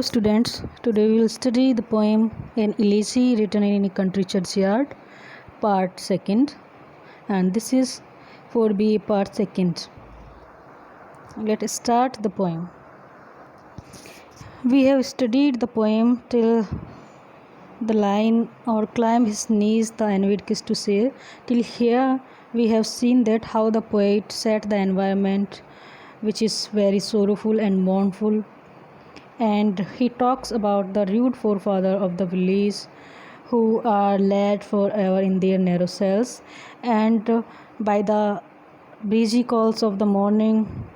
students, today we will study the poem An Elegy written in a country churchyard, part 2nd, and this is 4B part 2nd. Let us start the poem. We have studied the poem till the line or climb his knees the envied kiss to say. Till here we have seen that how the poet set the environment which is very sorrowful and mournful, and he talks about the rude forefather of the village who are laid forever in their narrow cells, and by the breezy calls of the morning,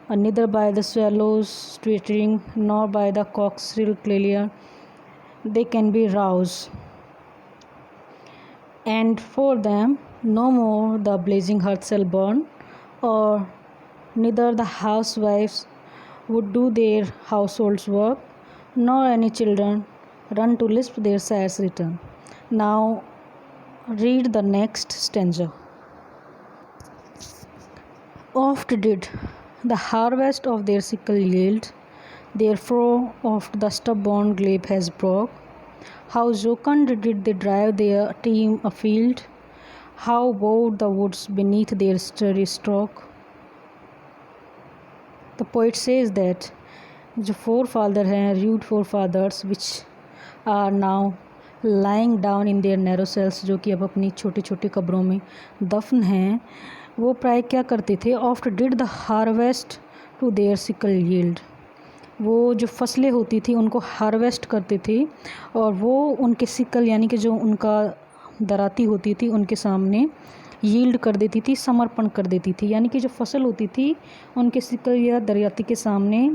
neither by the swallows twittering nor by the cock's shrill clarion they can be roused, and for them no more the blazing hearth shall burn, or neither the housewives would do their household's work, nor any children run to lisp their sire's return. Now read the next stanza. Oft did the harvest of their sickle yield, therefore oft the stubborn glebe has broke. How jocund did they drive their team afield, how bowed the woods beneath their sturdy stroke. The poet says that जो forefather हैं, rude forefathers which are now lying down in their narrow cells, जो कि अब अपनी छोटी छोटी कब्रों में दफन हैं, वो प्राय क्या करते थे? Oft did the harvest to their sickle yield. वो जो फसलें होती थी उनको हार्वेस्ट करते थे और वो उनके सिकल यानी कि जो उनका दराती होती थी उनके सामने यील्ड कर देती थी, समर्पण कर देती थी, यानी कि जो फसल होती थी उनके सिकल या दरियाती के सामने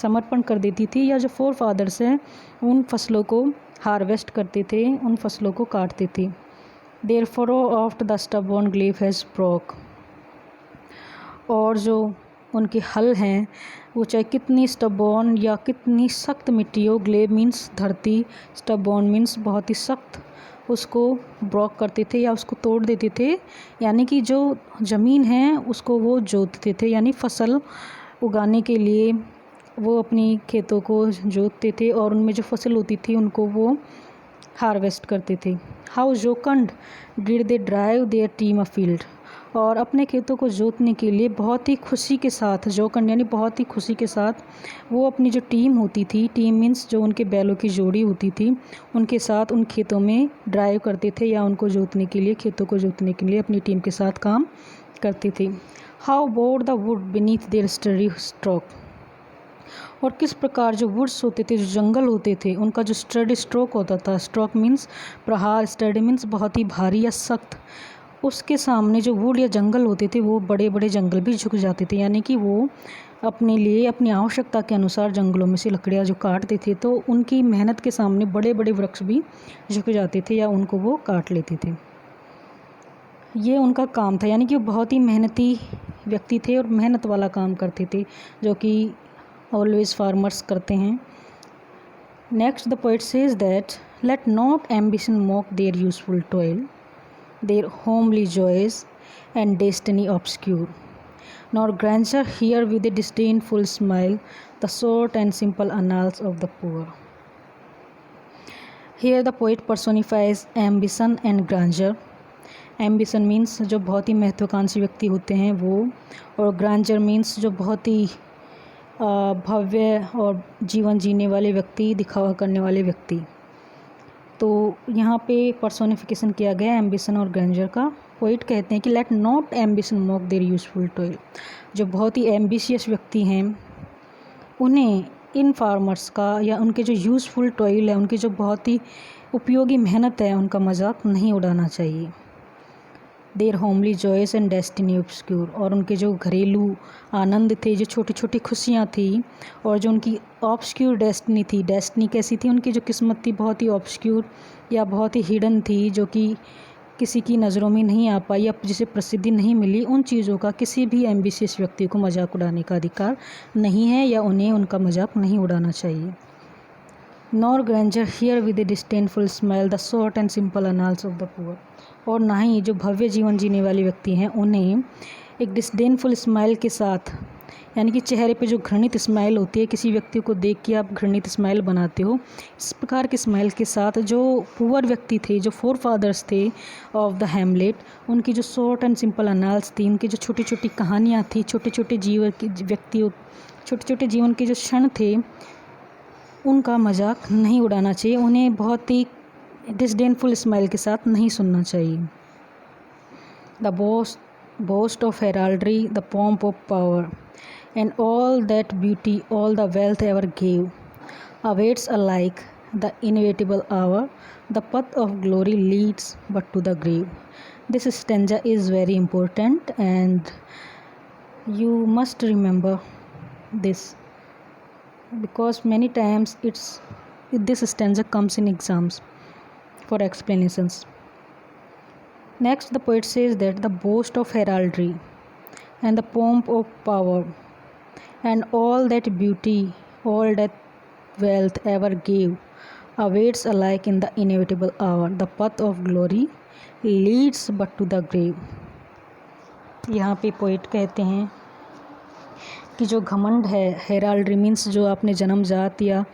समर्पण कर देती थी, या जो फोर फादर्स हैं उन फसलों को हार्वेस्ट करते थे, उन फसलों को काटते थे. Their furrow oft the stubborn glebe has broke. और जो उनके हल हैं वो चाहे कितनी स्टबॉर्न या कितनी सख्त मिट्टी हो, ग्लेव मीन्स धरती, स्टबॉर्न मीन्स बहुत ही सख्त, उसको ब्रोक करते थे या उसको तोड़ देते थे, यानी कि जो ज़मीन है उसको वो जोतते थे, यानी फसल उगाने के लिए वो अपनी खेतों को जोतते थे और उनमें जो फसल होती थी उनको वो हार्वेस्ट करते थे. How जोकंड did they drive their team a field. और अपने खेतों को जोतने के लिए बहुत ही खुशी के साथ, जोकंड यानी बहुत ही खुशी के साथ, वो अपनी जो टीम होती थी, टीम मीन्स जो उनके बैलों की जोड़ी होती थी, उनके साथ उन खेतों में ड्राइव करते थे या उनको जोतने के लिए, खेतों को जोतने के लिए अपनी टीम के साथ काम करते थे. How board the wood beneath there study stroke. और किस प्रकार जो वुड्स होते थे, जो जंगल होते थे, उनका जो स्टडी स्ट्रोक होता था, स्ट्रोक मीन्स प्रहार, स्टडी मीन्स बहुत ही भारी या सख्त, उसके सामने जो वुड या जंगल होते थे वो बड़े बड़े जंगल भी झुक जाते थे, यानी कि वो अपने लिए अपनी आवश्यकता के अनुसार जंगलों में से लकड़ियाँ जो काटते थे तो उनकी मेहनत के सामने बड़े बड़े वृक्ष भी झुक जाते थे या उनको वो काट लेते थे. ये उनका काम था, यानी कि वो बहुत ही मेहनती व्यक्ति थे और मेहनत वाला काम करते थे, जो कि ऑलवेज फार्मर्स करते हैं. Next the poet says that let not ambition mock their useful toil, their homely joys and destiny obscure, nor grandeur hear with a disdainful smile the short and simple annals of the poor. Here the poet personifies ambition and grandeur. Ambition means जो बहुत ही महत्वाकांक्षी व्यक्ति होते हैं वो, और grandeur means जो बहुत ही भव्य और जीवन जीने वाले व्यक्ति, दिखावा करने वाले व्यक्ति. तो यहाँ पे पर्सोनिफिकेशन किया गया एम्बिशन और ग्रैंडर का. पोइट कहते हैं कि let not ambition mock their useful toil. जो बहुत ही एम्बिशियस व्यक्ति हैं उन्हें इन फार्मर्स का या उनके जो यूज़फुल टॉयल है, उनकी जो बहुत ही उपयोगी मेहनत है, उनका मजाक नहीं उड़ाना चाहिए. Their homely joys and destiny obscure. और उनके जो घरेलू आनंद थे, जो छोटी छोटी खुशियाँ थी, और जो उनकी ऑब्सक्यूर डेस्टिनी थी, डेस्टिनी कैसी थी, उनकी जो किस्मत थी बहुत ही ऑब्सक्यूर या बहुत ही हिडन थी, जो कि किसी की नज़रों में नहीं आ पाई या जिसे प्रसिद्धि नहीं मिली, उन चीज़ों का किसी भी एम्बिशियस व्यक्ति को मजाक उड़ाने का अधिकार नहीं है या उन्हें उनका मजाक नहीं उड़ाना चाहिए. Nor grandeur hear with a disdainful smile the short and simple annals of the poor. और ना ही जो भव्य जीवन जीने वाले व्यक्ति हैं उन्हें एक डिस्डेनफुल स्माइल के साथ यानी कि चेहरे पे जो घृणित स्माइल होती है, किसी व्यक्ति को देख के आप घृणित स्माइल बनाते हो, इस प्रकार की स्माइल के साथ जो पुअर व्यक्ति थे, जो फोर फादर्स थे ऑफ द हैमलेट, उनकी जो शॉर्ट एंड सिंपल अनाल्स थी, उनकी जो छोटी छोटी कहानियाँ थी, छोटे छोटे छोटे छोटे जीवन के जो क्षण थे, उनका मजाक नहीं उड़ाना चाहिए, उन्हें बहुत ही डिसडेनफुल स्माइल के साथ नहीं सुनना चाहिए। The boast of heraldry, the pomp of power, and all that beauty, all the wealth ever gave, awaits alike the inevitable hour. The path of glory leads but to the grave. This stanza is very important, and you must remember this, because many times this stanza comes in exams for explanations. Next, the poet says that the boast of heraldry and the pomp of power and all that beauty, all that wealth ever gave, awaits alike in the inevitable hour. The path of glory leads but to the grave. यहाँ पे poet कहते हैं कि जो घमंड है, हेराल्ड्री means जो आपने जन्मजात या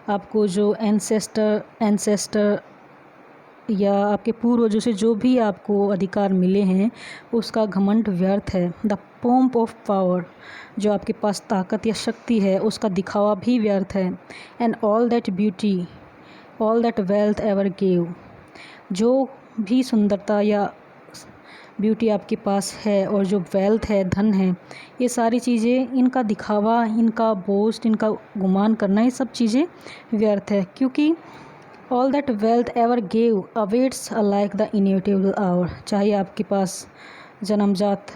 आपको जो एंसेस्टर या आपके पूर्वजों से जो भी आपको अधिकार मिले हैं, उसका घमंड व्यर्थ है। द पोम्प ऑफ पावर, जो आपके पास ताकत या शक्ति है, उसका दिखावा भी व्यर्थ है। And all that beauty, all that wealth ever give, जो भी सुंदरता या ब्यूटी आपके पास है और जो वेल्थ है, धन है, ये सारी चीज़ें, इनका दिखावा, इनका बोस्ट, इनका गुमान करना, ये सब चीज़ें व्यर्थ है, क्योंकि all that wealth ever gave awaits alike the inevitable hour. चाहे आपके पास जन्मजात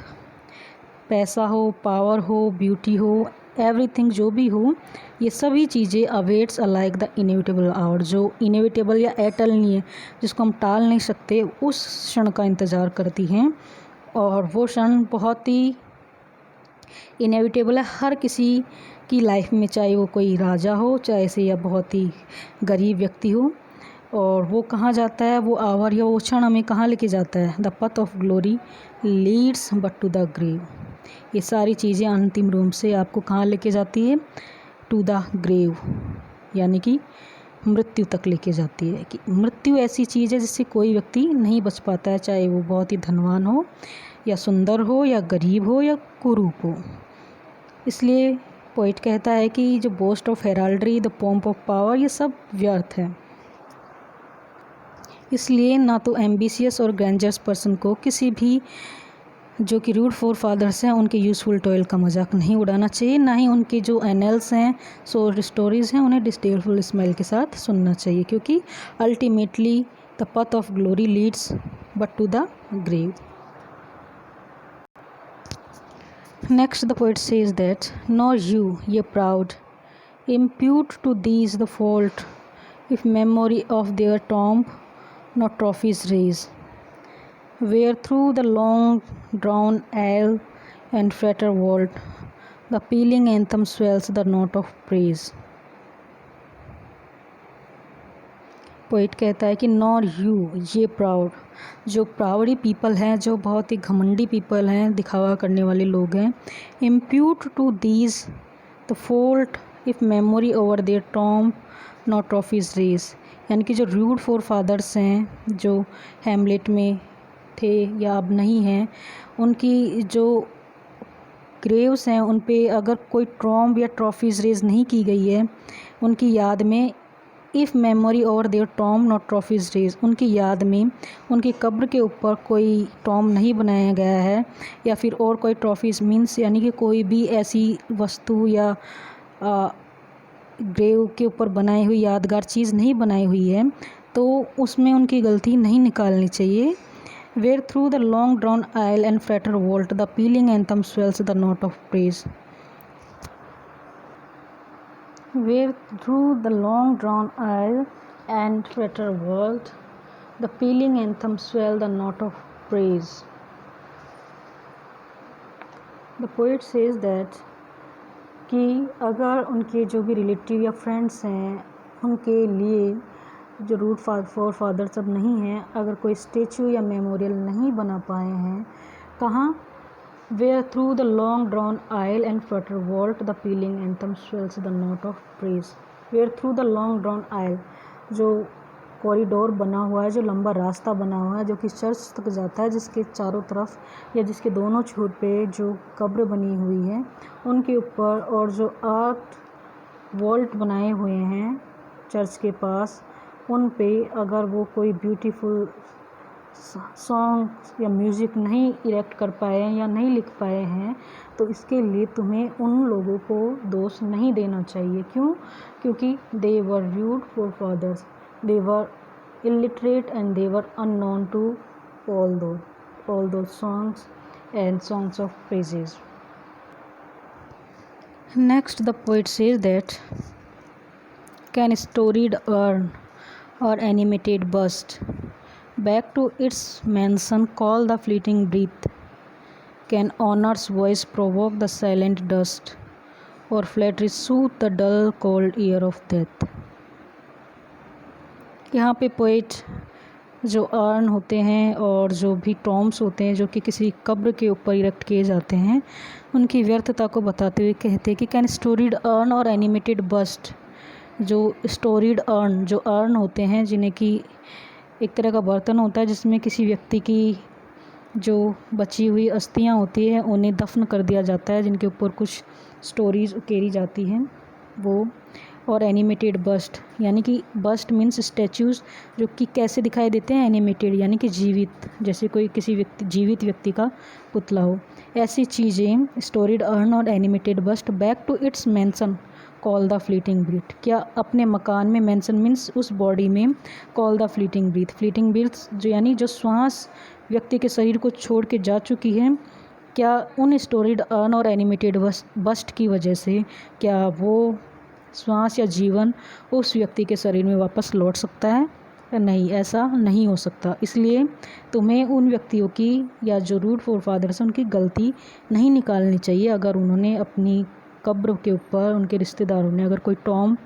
पैसा हो, पावर हो, ब्यूटी हो, एवरीथिंग जो भी हो, ये सभी चीज़ें awaits alike the inevitable hour, जो इनएविटेबल या एटर्नली है, जिसको हम टाल नहीं सकते, उस क्षण का इंतज़ार करती हैं। और वो क्षण बहुत ही इनएविटेबल है हर किसी की लाइफ में, चाहे वो कोई राजा हो, चाहे से या बहुत ही गरीब व्यक्ति हो। और वो कहाँ जाता है, वो आवर या वो क्षण हमें कहाँ लेके जाता है? The path of glory leads but to the grave. ये सारी चीज़ें अंतिम रूप से आपको कहाँ लेके जाती है? टू द ग्रेव, यानी कि मृत्यु तक लेके जाती है। कि मृत्यु ऐसी चीज़ है जिससे कोई व्यक्ति नहीं बच पाता है, चाहे वो बहुत ही धनवान हो या सुंदर हो या गरीब हो या कुरूप हो। इसलिए पोइट कहता है कि जो boast of heraldry, the pomp of power, ये सब व्यर्थ है। इसलिए ना तो एम्बिशियस और ग्रैंडर्स पर्सन को किसी भी जो कि रूड फोर फादर्स हैं, उनके यूज़फुल टॉयल का मजाक नहीं उड़ाना चाहिए, ना ही उनके जो एनल्स हैं, स्टोरीज़ हैं, उन्हें डिस्डेलफुल स्माइल के साथ सुनना चाहिए, क्योंकि ultimately the path of glory leads but to the grave. Next, the poet says that, nor you, ye proud, impute to these the fault, if memory of their tomb no trophies raise, where through the long drawn aisle and frater vault, the pealing anthem swells the note of praise. Poet कहता है कि nor you, ये proud, जो प्राउडी people हैं, जो बहुत ही घमंडी people हैं, दिखावा करने वाले लोग हैं, impute to these the fault if memory over their tomb not trophies raise, यानी कि जो रूड फोर फादर्स हैं, जो हैमलेट में थे या अब नहीं हैं, उनकी जो ग्रेव्स हैं, उन पे अगर कोई ट्रॉम्ब या ट्रॉफीज रेज नहीं की गई है उनकी याद में, if memory over their tomb not trophies raise, उनकी याद में उनकी कब्र के ऊपर कोई टॉम नहीं बनाया गया है, या फिर और कोई ट्रॉफीज मीन्स यानी कि कोई भी ऐसी वस्तु या ग्रेव के ऊपर बनाई हुई यादगार चीज़ नहीं बनाई हुई है, तो उसमें उनकी गलती नहीं निकालनी चाहिए। Where through the long drawn aisle and fretted vault the pealing anthem swells the note of praise, where through the long drawn aisle and frater vault the pealing anthem swell the note of praise. The poet says that कि अगर उनके जो भी relative या friends हैं, उनके लिए जो रूट फोर फादर सब नहीं हैं, अगर कोई स्टेचू या मेमोरियल नहीं बना पाए हैं, कहाँ? where through the long drawn aisle and flutter vault the pealing anthem swells the note of praise. Where through the long drawn aisle, जो कॉरिडोर बना हुआ है, जो लंबा रास्ता बना हुआ है जो कि चर्च तक जाता है, जिसके चारों तरफ या जिसके दोनों छोर पे जो कब्र बनी हुई है उनके ऊपर, और जो आर्ट वॉल्ट बनाए हुए हैं चर्च के पास, उन पे अगर वो कोई ब्यूटीफुल सॉन्ग या म्यूज़िक नहीं इरेक्ट कर पाए हैं या नहीं लिख पाए हैं, तो इसके लिए तुम्हें उन लोगों को दोष नहीं देना चाहिए। क्यों? क्योंकि they were rude forefathers, they were illiterate and they were unknown to all those songs and songs of praises. Next, the poet says that can storied urn or animated bust back to its mansion call the fleeting breath? Can honor's voice provoke the silent dust, or flattery soothe the dull cold ear of death? यहाँ पे poet जो earn होते हैं और जो भी Tom's होते हैं जो कि किसी कब्र के ऊपर इरेक्ट किए जाते हैं, उनकी व्यर्थता को बताते हुए कहते हैं कि कैन स्टोरीड अर्न और एनिमेटेड बस्ट, जो स्टोरीड अर्न, जो अर्न होते हैं जिन्हें कि एक तरह का बर्तन होता है जिसमें किसी व्यक्ति की जो बची हुई अस्थियां होती हैं उन्हें दफन कर दिया जाता है, जिनके ऊपर कुछ स्टोरीज़ उकेरी जाती हैं वो, और एनिमेटेड बस्ट यानी कि बस्ट मीन्स स्टैचूज़ जो कि कैसे दिखाई देते हैं, एनिमेटेड यानी कि जीवित, जैसे कोई किसी व्यक्ति जीवित व्यक्ति का पुतला हो, ऐसी चीज़ें स्टोरीड अर्न और animated bust back to its mansion call the fleeting breath, क्या अपने मकान में, मेंशन मीन्स उस बॉडी में, कॉल द फ्लीटिंग ब्रीथ जो यानी जो श्वास व्यक्ति के शरीर को छोड़ के जा चुकी है, क्या उन स्टोरीड अर्न और एनिमेटेड बस्ट की वजह से क्या वो श्वास या जीवन उस व्यक्ति के शरीर में वापस लौट सकता है या नहीं? ऐसा नहीं हो सकता। इसलिए तुम्हें उन व्यक्तियों की या जो रूड फॉर फादर्स हैं उनकी गलती नहीं निकालनी चाहिए अगर उन्होंने अपनी कब्र के ऊपर, उनके रिश्तेदारों ने अगर कोई टॉम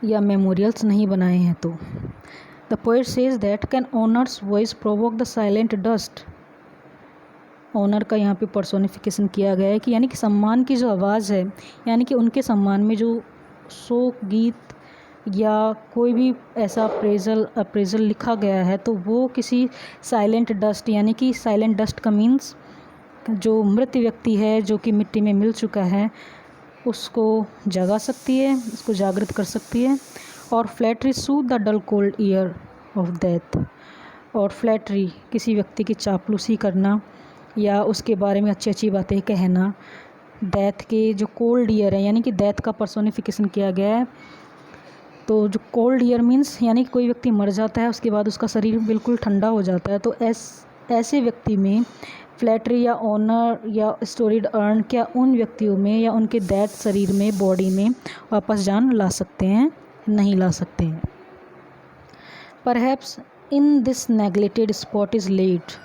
या मेमोरियल्स नहीं बनाए हैं तो। The poet says that can honour's voice provoke the silent dust, honour का यहाँ पे पर्सोनिफिकेशन किया गया है कि यानी कि सम्मान की जो आवाज़ है, यानी कि उनके सम्मान में जो शोक गीत या कोई भी ऐसा अप्रेजल लिखा गया है, तो वो किसी साइलेंट डस्ट, यानी कि साइलेंट डस्ट का मीन्स जो मृत व्यक्ति है जो कि मिट्टी में मिल चुका है उसको जगा सकती है, उसको जागृत कर सकती है। और flattery soothe the dull cold ear of death, और फ्लैटरी किसी व्यक्ति की चापलूसी करना या उसके बारे में अच्छी अच्छी बातें कहना, डेथ के जो कोल्ड ईयर है यानी कि डेथ का पर्सोनिफिकेशन किया गया है, तो जो कोल्ड ईयर मीन्स यानी कि कोई व्यक्ति मर जाता है उसके बाद उसका शरीर बिल्कुल ठंडा हो जाता है, तो ऐसे व्यक्ति में फ्लैटरी या ऑनर या स्टोरीड अर्न क्या उन व्यक्तियों में या उनके डेथ शरीर में, बॉडी में वापस जान ला सकते हैं? नहीं ला सकते हैं। Perhaps in this neglected spot is laid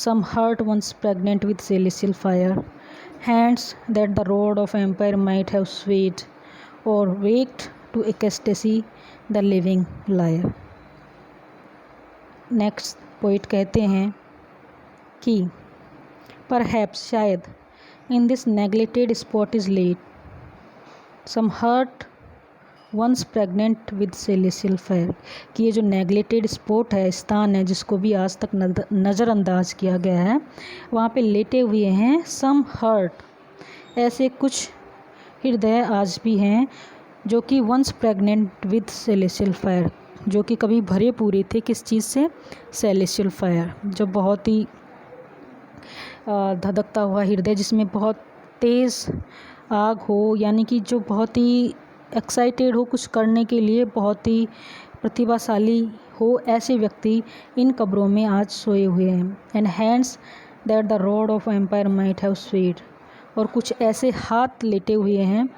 some heart once pregnant with celestial fire, hands that the rod of empire might have swayed, or waked to ecstasy the living liar. Next poet कहते हैं कि perhaps शायद in this neglected spot is laid some heart once pregnant with celestial fire, कि ये जो neglected spot है, स्थान है जिसको भी आज तक नज़रअंदाज किया गया है, वहाँ पे लेटे हुए हैं सम हर्ट, ऐसे कुछ हृदय आज भी हैं जो कि once pregnant with celestial fire, जो कि कभी भरे पूरे थे किस चीज़ से? सेलेसियल फायर, जो बहुत ही धधकता हुआ हृदय जिसमें बहुत तेज़ आग हो, यानी कि जो बहुत ही एक्साइटेड हो कुछ करने के लिए, बहुत ही प्रतिभाशाली हो, ऐसे व्यक्ति इन कब्रों में आज सोए हुए हैं। And hands that the rod of empire might have swayed, और कुछ ऐसे हाथ लेटे हुए हैं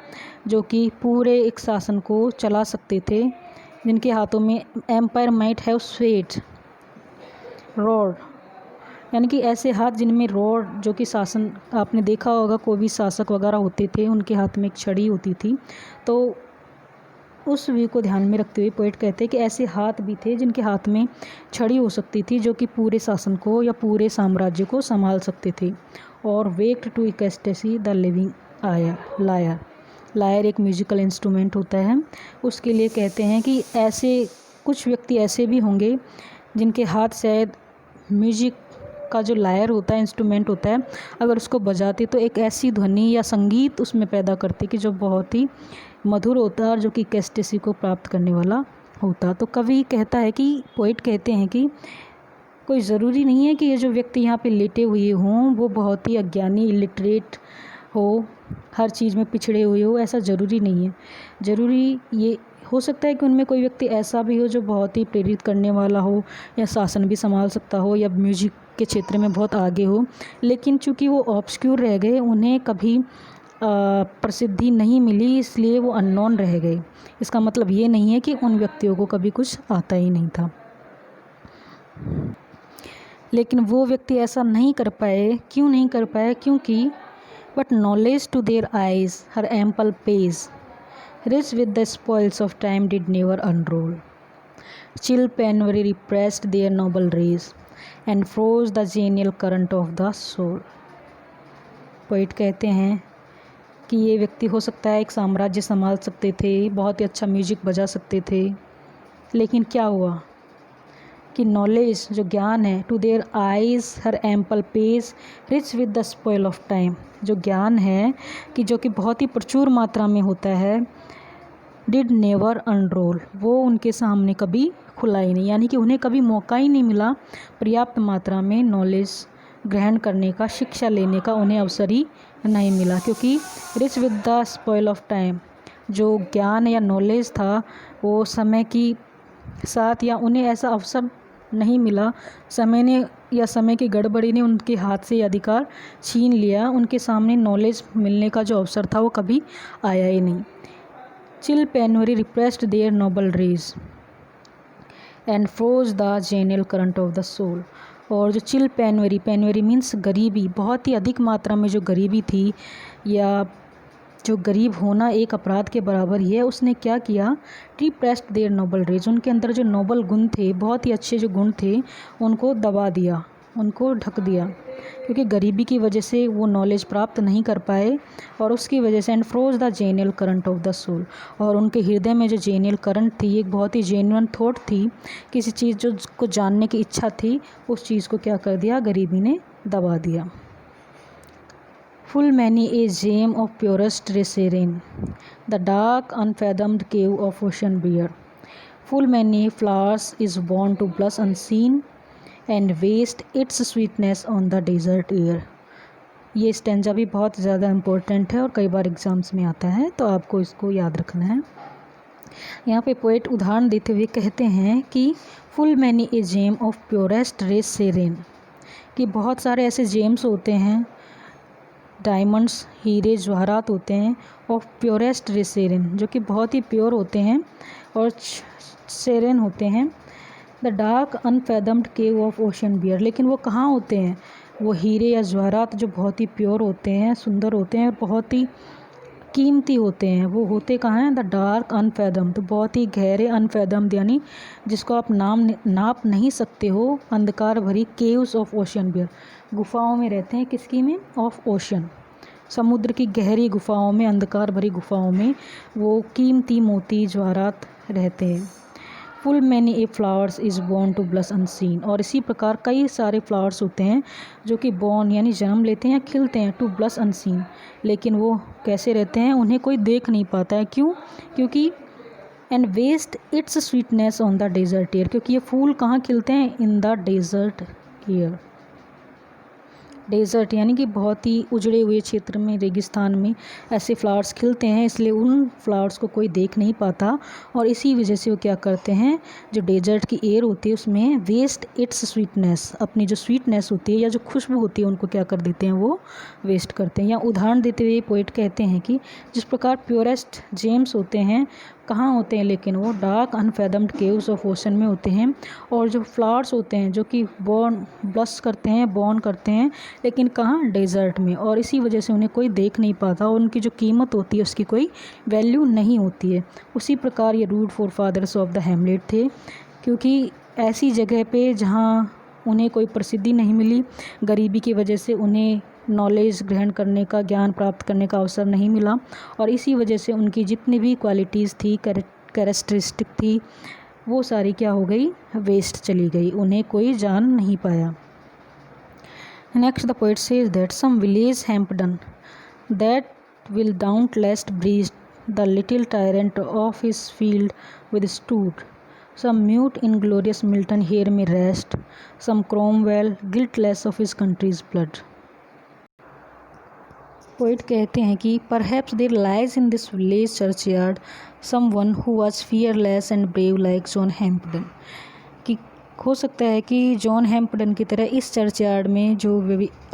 जो कि पूरे एक शासन को चला सकते थे, जिनके हाथों में empire might have swayed, rod यानी कि ऐसे हाथ जिनमें रॉड, जो कि शासन, आपने देखा होगा कोई भी शासक वगैरह होते थे उनके हाथ में एक छड़ी होती थी, तो उस व्यू को ध्यान में रखते हुए पोइट कहते हैं कि ऐसे हाथ भी थे जिनके हाथ में छड़ी हो सकती थी, जो कि पूरे शासन को या पूरे साम्राज्य को संभाल सकते थे। और waked to ecstasy the living lyre. Lyre एक म्यूजिकल इंस्ट्रूमेंट होता है, उसके लिए कहते हैं कि ऐसे कुछ व्यक्ति ऐसे भी होंगे जिनके हाथ शायद म्यूजिक का जो लायर होता है, इंस्ट्रूमेंट होता है, अगर उसको बजाते तो एक ऐसी ध्वनि या संगीत उसमें पैदा करते कि जो बहुत ही मधुर होता और जो कि इकेस्टेसी को प्राप्त करने वाला होता। तो कवि कहता है कि पोइट कहते हैं कि कोई ज़रूरी नहीं है कि ये जो व्यक्ति यहाँ पे लेटे हुए हों वो बहुत ही अज्ञानी, इलिटरेट हो, हर चीज़ में पिछड़े हुए हो, ऐसा ज़रूरी नहीं है। ज़रूरी ये हो सकता है कि उनमें कोई व्यक्ति ऐसा भी हो जो बहुत ही प्रेरित करने वाला हो, या शासन भी संभाल सकता हो, या म्यूजिक के क्षेत्र में बहुत आगे हो, लेकिन चूंकि वो ऑब्सक्यूर रह गए, उन्हें कभी प्रसिद्धि नहीं मिली, इसलिए वो अननोन रह गए। इसका मतलब ये नहीं है कि उन व्यक्तियों को कभी कुछ आता ही नहीं था, लेकिन वो व्यक्ति ऐसा नहीं कर पाए। क्यों नहीं कर पाए? क्योंकि but knowledge to their eyes her ample page rich with the spoils of time did never unroll. Chill penury repressed their noble rays and froze the genial current of the soul. Poet कहते हैं कि ये व्यक्ति हो सकता है एक साम्राज्य संभाल सकते थे, बहुत ही अच्छा म्यूजिक बजा सकते थे, लेकिन क्या हुआ कि नॉलेज जो ज्ञान है, to their eyes her ample page rich with the spoil of time, जो ज्ञान है कि जो कि बहुत ही प्रचुर मात्रा में होता है, डिड नेवर अनरोल, वो उनके सामने कभी खुला ही नहीं, यानी कि उन्हें कभी मौका ही नहीं मिला पर्याप्त मात्रा में नॉलेज ग्रहण करने का, शिक्षा लेने का उन्हें अवसर ही नहीं मिला, क्योंकि rich with the spoil of time, जो ज्ञान या नॉलेज था वो समय की साथ, या उन्हें ऐसा अवसर नहीं मिला, समय ने या समय की गड़बड़ी ने उनके हाथ से अधिकार छीन लिया, उनके सामने नॉलेज मिलने का जो अवसर था वो कभी आया ही नहीं। Chill penury repressed their noble rays and froze the genial current of the soul. और जो चिल पेनवरी, पेनवरी मीन्स गरीबी, बहुत ही अधिक मात्रा में जो गरीबी थी, या जो गरीब होना एक अपराध के बराबर ही है, उसने क्या किया, रिप्रेस्ड देयर नोबल रेज, उनके अंदर जो नोबल गुण थे, बहुत ही अच्छे जो गुण थे, उनको दबा दिया, उनको ढक दिया, क्योंकि गरीबी की वजह से वो नॉलेज प्राप्त नहीं कर पाए, और उसकी वजह से and froze the genial current of the soul, और उनके हृदय में जो जेनियल करंट थी, एक बहुत ही जेन्युइन थॉट थी, किसी चीज़ जो को जानने की इच्छा थी, उस चीज़ को क्या कर दिया, गरीबी ने दबा दिया। Full many a gem of purest ray serene the dark unfathomed cave of ocean bear, full many flowers is born to blush unseen and waste its sweetness on the desert air. ये stanza भी बहुत ज़्यादा important है और कई बार exams में आता है, तो आपको इसको याद रखना है। यहाँ पे पोएट उदाहरण देते हुए कहते हैं कि full many a gem of purest rays serene, कि बहुत सारे ऐसे जेम्स होते हैं, डायमंड्स, हीरे, जवाहरात होते हैं, ऑफ प्योरेस्ट रेस सेरेन, जो कि बहुत ही प्योर होते हैं और सेरेन होते हैं, the dark unfathomed cave of ocean bear, लेकिन वो कहाँ होते हैं, वो हीरे या जवाहरात जो बहुत ही प्योर होते हैं, सुंदर होते हैं और बहुत ही कीमती होते हैं, वो होते कहाँ हैं, द डार्क अनफैदम्ड, तो बहुत ही गहरे, अनफैदम्ड यानी जिसको आप नाप नहीं सकते हो, अंधकार भरी, केव्स ऑफ ओशन बियर, गुफाओं में रहते हैं, किसकी में, ऑफ ओशन, समुद्र की गहरी गुफाओं में, अंधकार भरी गुफाओं में वो कीमती मोती जवाहरात रहते हैं। Full many a flowers is born to blush unseen, और इसी प्रकार कई सारे फ्लावर्स होते हैं जो कि बॉर्न यानी जन्म लेते हैं या खिलते हैं, टू ब्लश अनसीन, लेकिन वो कैसे रहते हैं, उन्हें कोई देख नहीं पाता है। क्यों? क्योंकि and waste its sweetness on the desert air, क्योंकि ये फूल कहाँ खिलते हैं, in the desert air. Desert यानी कि बहुत ही उजड़े हुए क्षेत्र में, रेगिस्तान में ऐसे फ्लावर्स खिलते हैं, इसलिए उन फ्लावर्स को कोई देख नहीं पाता, और इसी वजह से वो क्या करते हैं, जो डेजर्ट की एयर होती है उसमें वेस्ट इट्स स्वीटनेस, अपनी जो स्वीटनेस होती है या जो खुशबू होती है उनको क्या कर देते हैं, वो वेस्ट करते हैं। या उदाहरण देते हुए पोएट कहते हैं कि जिस प्रकार प्योरेस्ट जेम्स होते हैं कहाँ होते हैं, लेकिन वो डार्क अनफेदम्ड केव्स ऑफ ओशन में होते हैं। और जो फ्लावर्स होते हैं जो कि ब्लश करते हैं, बॉर्न करते हैं, लेकिन कहाँ, डेजर्ट में। और इसी वजह से उन्हें कोई देख नहीं पाता और उनकी जो कीमत होती है उसकी कोई वैल्यू नहीं होती है। उसी प्रकार ये rude forefathers of the Hamlet थे, क्योंकि ऐसी जगह पे जहाँ उन्हें कोई प्रसिद्धि नहीं मिली, गरीबी की वजह से उन्हें नॉलेज ग्रहण करने का, ज्ञान प्राप्त करने का अवसर नहीं मिला, और इसी वजह से उनकी जितनी भी क्वालिटीज़ थी, कैरेक्टरिस्टिक थी, वो सारी क्या हो गई, वेस्ट चली गई, उन्हें कोई जान नहीं पाया। Next the poet says that some village Hampden that will dauntless breeze the little tyrant of his field withstood. Some mute inglorious Milton here may rest, some Cromwell guiltless of his country's blood. Poet कहते हैं कि perhaps there lies in this village churchyard someone who was fearless and brave like John Hampden. कि हो सकता है कि John हैम्पडन की तरह इस चर्चयार्ड में जो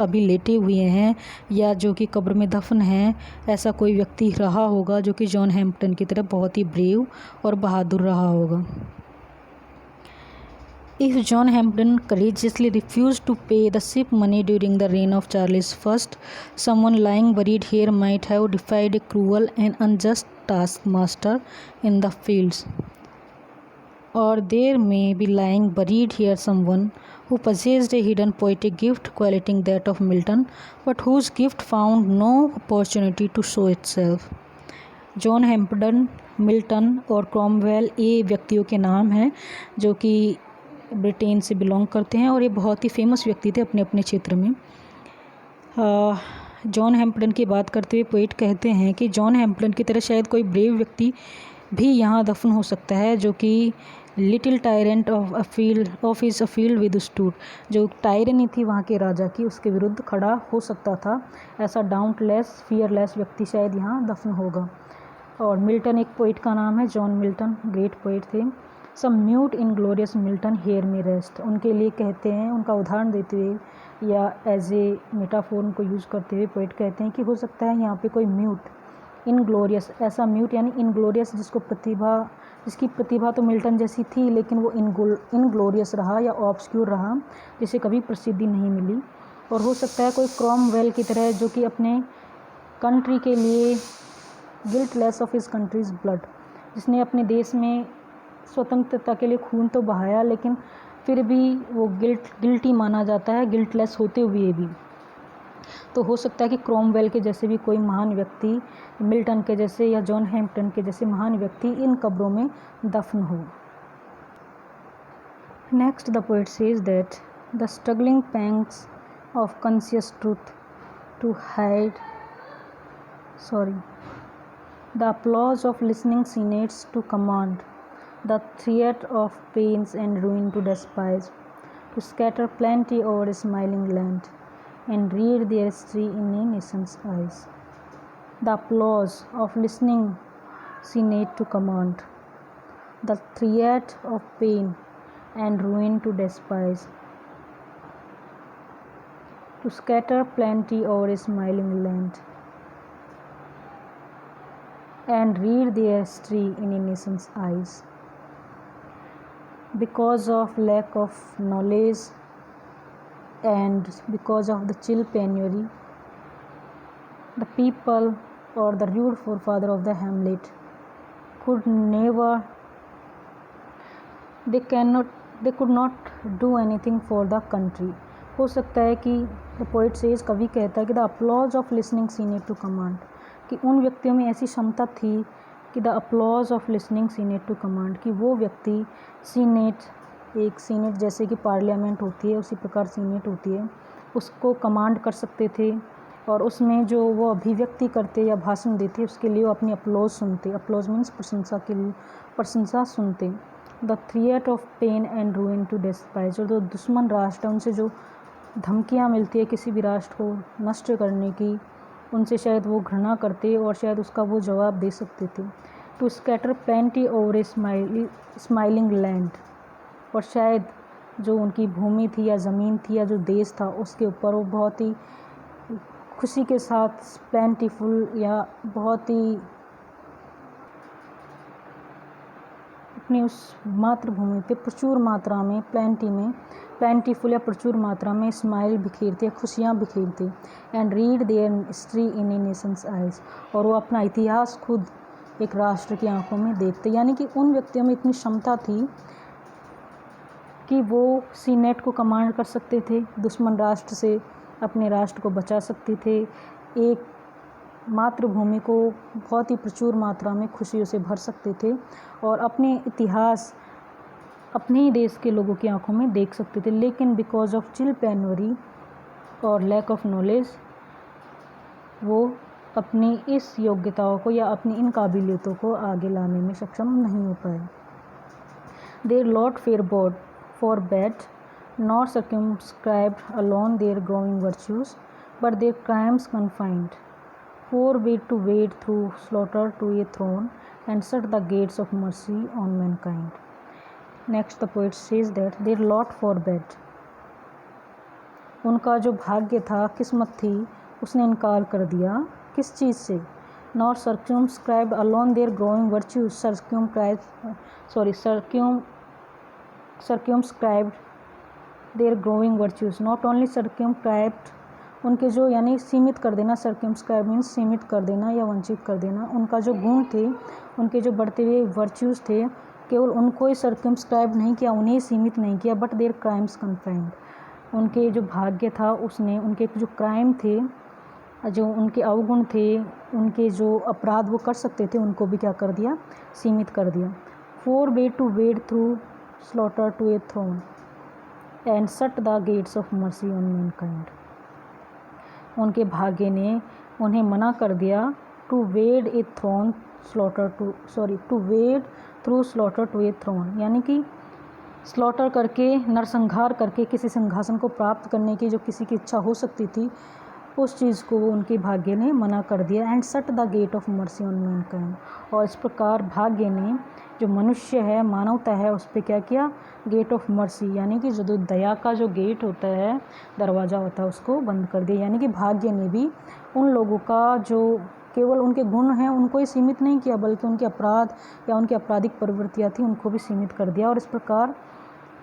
अभी लेटे हुए हैं या जो कि कब्र में दफन हैं, ऐसा कोई व्यक्ति रहा होगा जो कि जॉन हैम्पडन की तरह बहुत ही ब्रेव और बहादुर रहा होगा। If John Hampden courageously refused to pay the ship money during the reign of Charles I, someone lying buried here might have defied a cruel and unjust taskmaster in the fields. Or there may be lying buried here someone who possessed a hidden poetic gift qualifying that of Milton, but whose gift found no opportunity to show itself. John Hampden, Milton और Cromwell ये व्यक्तियों के नाम हैं जो कि Britain से belong करते हैं, और ये बहुत ही फेमस व्यक्ति थे अपने अपने क्षेत्र में। जॉन हैम्पडन की बात करते हुए पोइट कहते हैं कि जॉन हैम्पडन की तरह शायद कोई ब्रेव व्यक्ति भी यहाँ दफन हो सकता है जो कि little tyrant of his a field with stood, जो टायरनी थी वहाँ के राजा की, उसके विरुद्ध खड़ा हो सकता था। ऐसा डाउटलेस, फियरलेस व्यक्ति शायद यहाँ दफन होगा। और मिल्टन एक पोइट का नाम है, जॉन मिल्टन ग्रेट पोइट थे। सम म्यूट इनग्लोरियस मिल्टन हेयर में रेस्ट, उनके लिए कहते हैं, उनका उदाहरण देते हुए या एज ए मेटाफोर को यूज़ करते हुए पोइट कहते हैं कि हो सकता है यहाँ पे कोई म्यूट इनग्लोरियस, ऐसा म्यूट यानी इनग्लोरियस जिसकी प्रतिभा तो मिल्टन जैसी थी लेकिन वो इनग्लोरियस रहा या ऑब्सक्यूर रहा, जिसे कभी प्रसिद्धि नहीं मिली। और हो सकता है कोई क्रॉमवेल की तरह जो कि अपने कंट्री के लिए गिल्टलेस ऑफ हिज कंट्रीज ब्लड, जिसने अपने देश में स्वतंत्रता के लिए खून तो बहाया लेकिन फिर भी वो गिल्टी माना जाता है, गिल्टलेस होते हुए भी। तो हो सकता है कि क्रॉमवेल के जैसे भी कोई महान व्यक्ति, मिल्टन के जैसे या जॉन हैम्पटन के जैसे महान व्यक्ति इन कब्रों में दफन हो। Next the poet says that the struggling pangs of conscious truth to hide the applause of listening senates to command, the threat of pains and ruin to despise, to scatter plenty over a smiling land, and read their history in a nation's eyes. The applause of listening senate to command, the threat of pain and ruin to despise, to scatter plenty over a smiling land, and read their history in a nation's eyes. Because of lack of knowledge and because of the chill penury, the people or the rude forefather of the hamlet could not do anything for the country. हो सकता है कि the poet says, कवि कहता है कि the applause of listening senate to command, कि उन व्यक्तियों में ऐसी क्षमता थी कि the applause of listening senate to command, कि वो व्यक्ति एक सीनेट जैसे कि पार्लियामेंट होती है उसी प्रकार सीनेट होती है, उसको कमांड कर सकते थे और उसमें जो वो अभिव्यक्ति करते या भाषण देते उसके लिए वो अपनी अपलॉज सुनते। अपलॉज मीन्स प्रशंसा सुनते। The threat of pain and ruin to despise, जो दुश्मन राष्ट्र उनसे जो धमकियाँ मिलती है किसी भी राष्ट्र को नष्ट करने की, उनसे शायद वो घृणा करते और शायद उसका वो जवाब दे सकते थे। To scatter plenty over a smiling land, और शायद जो उनकी भूमि थी या ज़मीन थी या जो देश था उसके ऊपर वो बहुत ही खुशी के साथ प्लेंटीफुल या बहुत ही अपनी उस मातृभूमि पे प्रचुर मात्रा में प्लेंटीफुल या प्रचुर मात्रा में स्माइल बिखेरते, खुशियाँ बिखेरते। And read their history in a nation's eyes, और वो अपना इतिहास खुद एक राष्ट्र की आंखों में देखते। यानी कि उन व्यक्तियों में इतनी क्षमता थी कि वो सीनेट को कमांड कर सकते थे, दुश्मन राष्ट्र से अपने राष्ट्र को बचा सकते थे, एक मातृभूमि को बहुत ही प्रचुर मात्रा में खुशियों से भर सकते थे और अपने इतिहास अपने ही देश के लोगों की आंखों में देख सकते थे। लेकिन बिकॉज ऑफ चिल पेनवरी और लैक ऑफ नॉलेज, वो अपनी इस योग्यताओं को या अपनी इन काबिलियतों को आगे लाने में सक्षम नहीं हो पाए। Their lot forbade forbade nor circumscribed alone their growing virtues, but their crimes confined, forbade to wade through slaughter to a throne, and shut the gates of mercy on mankind. Next the poet says that their lot forbade, उनका जो भाग्य था, किस्मत थी, उसने इनकार कर दिया। किस चीज़ से? Nor circumscribed alone their growing virtues, circumscribed their growing virtues, not only circumscribed, उनके जो यानी सीमित कर देना, circumscribed मीन्स सीमित कर देना या वंचित कर देना। उनका जो गुण थे, उनके जो बढ़ते हुए वर्च्यूज़ थे, केवल उनको ही circumscribed नहीं किया, उन्हें सीमित नहीं किया, बट देयर क्राइम्स कन्फाइंड, उनके जो भाग्य था उसने उनके जो क्राइम थे, जो उनके अवगुण थे, उनके जो अपराध वो कर सकते थे, उनको भी क्या कर दिया? सीमित कर दिया। forbade to wade through slaughter to a throne and shut the gates of mercy on mankind, उनके भाग्य ने उन्हें मना कर दिया to wade through slaughter to a throne, यानी कि स्लॉटर करके, नरसंहार करके किसी सिंहासन को प्राप्त करने की जो किसी की इच्छा हो सकती थी, उस चीज़ को उनके भाग्य ने मना कर दिया। And shut the gate of mercy on mankind, और इस प्रकार भाग्य ने जो मनुष्य है, मानवता है, उस पर क्या किया? गेट ऑफ मर्सी, यानी कि जो दया का जो गेट होता है, दरवाज़ा होता है, उसको बंद कर दिया। यानी कि भाग्य ने भी उन लोगों का जो केवल उनके गुण हैं उनको ही सीमित नहीं किया, बल्कि उनके अपराध या उनकी आपराधिक प्रवृत्तियाँ थी उनको भी सीमित कर दिया। और इस प्रकार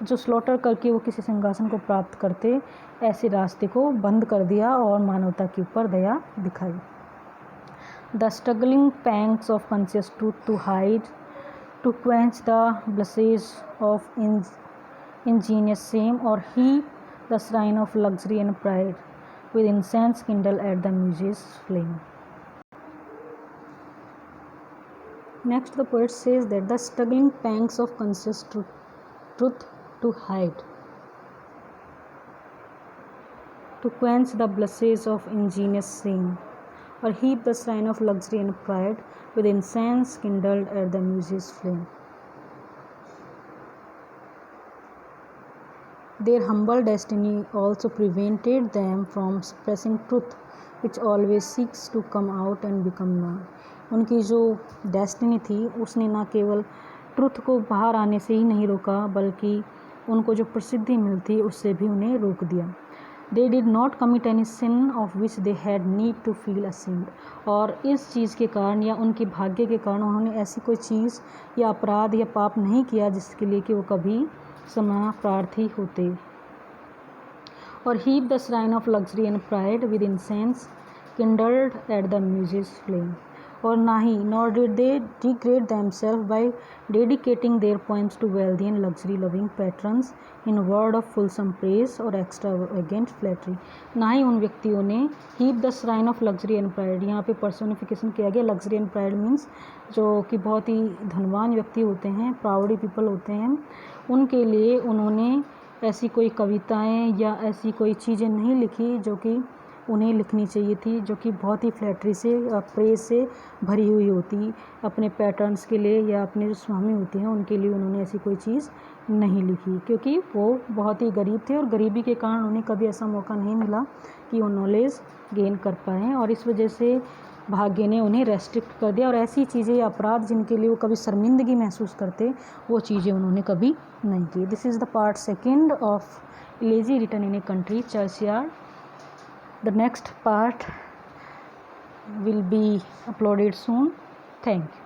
जो स्लॉटर करके वो किसी सिंहासन को प्राप्त करते, ऐसे रास्ते को बंद कर दिया और मानवता के ऊपर दया दिखाई। The struggling pangs of conscious truth to hide, to quench the blushes of ingenious shame, or heap the shrine of luxury and pride with incense kindled at the muse's flame. Next the poet says that the struggling pangs of conscious truth to hide, to quench the blushes of ingenious shame, or heap the shrine of luxury and pride with incense kindled at the muse's flame. Their humble destiny also prevented them from suppressing truth, which always seeks to come out and become known. उनकी जो destiny थी उसने ना केवल truth को बाहर आने से ही नहीं रोका, बल्कि उनको जो प्रसिद्धि मिलती उससे भी उन्हें रोक दिया। They did not commit any sin of which they had need to feel ashamed, और इस चीज़ के कारण या उनके भाग्य के कारण उन्होंने ऐसी कोई चीज़ या अपराध या पाप नहीं किया जिसके लिए कि वो कभी क्षमा प्रार्थी होते। और heap the shrine of luxury and pride with incense kindled at the muse's flame, और ना ही nor did they degrade themselves by dedicating their poems to wealthy and luxury loving patrons in word of fulsome praise or extravagant flattery। ना ही उन व्यक्तियों ने heap the shrine of luxury and pride, यहाँ पे personification किया गया। luxury and pride means जो कि बहुत ही धनवान व्यक्ति होते हैं, प्राउडी पीपल होते हैं, उनके लिए उन्होंने ऐसी कोई कविताएं या ऐसी कोई चीज़ें नहीं लिखी जो कि उन्हें लिखनी चाहिए थी, जो कि बहुत ही फ्लैटरी से, प्रेज से भरी हुई होती। अपने पैटर्न्स के लिए या अपने जो स्वामी होते हैं उनके लिए उन्होंने ऐसी कोई चीज़ नहीं लिखी, क्योंकि वो बहुत ही गरीब थे और गरीबी के कारण उन्हें कभी ऐसा मौका नहीं मिला कि वो नॉलेज गेन कर पाएँ, और इस वजह से भाग्य ने उन्हें रेस्ट्रिक्ट कर दिया। और ऐसी चीज़ें या अपराध जिनके लिए वो कभी शर्मिंदगी महसूस करते, वो चीज़ें उन्होंने कभी नहीं की। This is the part second of elegy written in a country churchyard. The next part will be uploaded soon. Thank you.